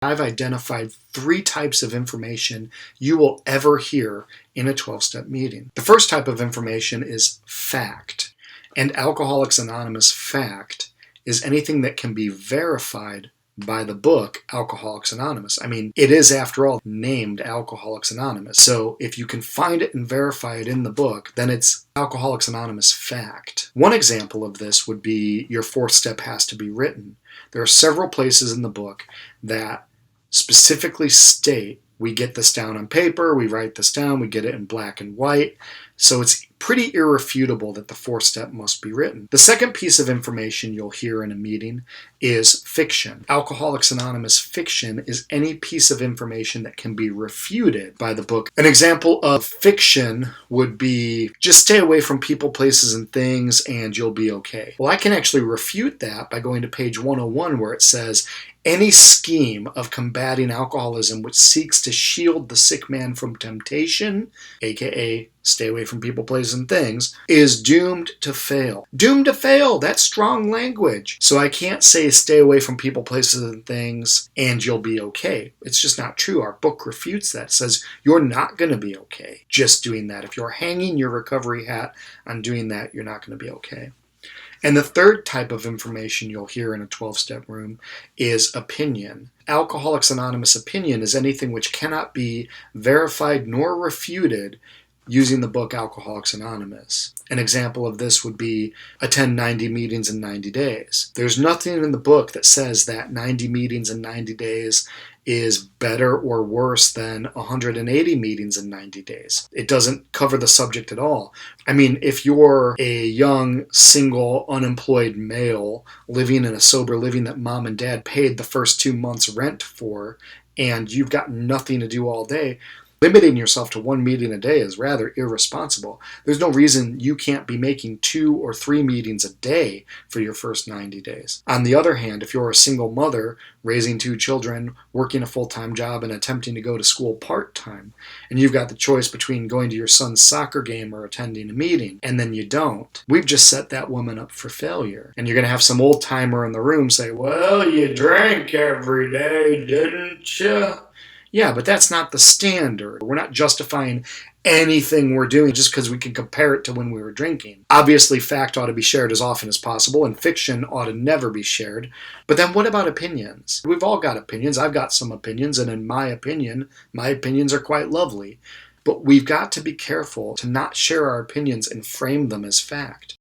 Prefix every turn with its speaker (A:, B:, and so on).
A: I've identified 3 types of information you will ever hear in a 12-step meeting. The first type of information is fact. And Alcoholics Anonymous fact is anything that can be verified by the book Alcoholics Anonymous. I mean, it is, after all, named Alcoholics Anonymous. So if you can find it and verify it in the book, then it's Alcoholics Anonymous fact. One example of this would be your 4th step has to be written. There are several places in the book that specifically state we get this down on paper, we write this down, we get it in black and white. So it's pretty irrefutable that the 4th step must be written. The second piece of information you'll hear in a meeting is fiction. Alcoholics Anonymous fiction is any piece of information that can be refuted by the book. An example of fiction would be just stay away from people, places, and things and you'll be okay. Well, I can actually refute that by going to page 101 where it says, any scheme of combating alcoholism which seeks to shield the sick man from temptation, aka stay away from people, places, and things, is doomed to fail. Doomed to fail! That's strong language. So I can't say stay away from people, places, and things and you'll be okay. It's just not true. Our book refutes that. It says you're not going to be okay just doing that. If you're hanging your recovery hat on doing that, you're not going to be okay. And the third type of information you'll hear in a 12-step room is opinion. Alcoholics Anonymous opinion is anything which cannot be verified nor refuted using the book Alcoholics Anonymous. An example of this would be attend 90 meetings in 90 days. There's nothing in the book that says that 90 meetings in 90 days is better or worse than 180 meetings in 90 days. It doesn't cover the subject at all. I mean, if you're a young, single, unemployed male living in a sober living that mom and dad paid the first 2 months rent for, and you've got nothing to do all day, limiting yourself to 1 meeting a day is rather irresponsible. There's no reason you can't be making 2 or 3 meetings a day for your first 90 days. On the other hand, if you're a single mother raising 2 children, working a full-time job, and attempting to go to school part-time, and you've got the choice between going to your son's soccer game or attending a meeting, and then you don't, we've just set that woman up for failure. And you're going to have some old-timer in the room say, well, you drank every day, didn't you? Yeah, but that's not the standard. We're not justifying anything we're doing just because we can compare it to when we were drinking. Obviously, fact ought to be shared as often as possible, and fiction ought to never be shared. But then what about opinions? We've all got opinions. I've got some opinions, and in my opinions are quite lovely. But we've got to be careful to not share our opinions and frame them as fact.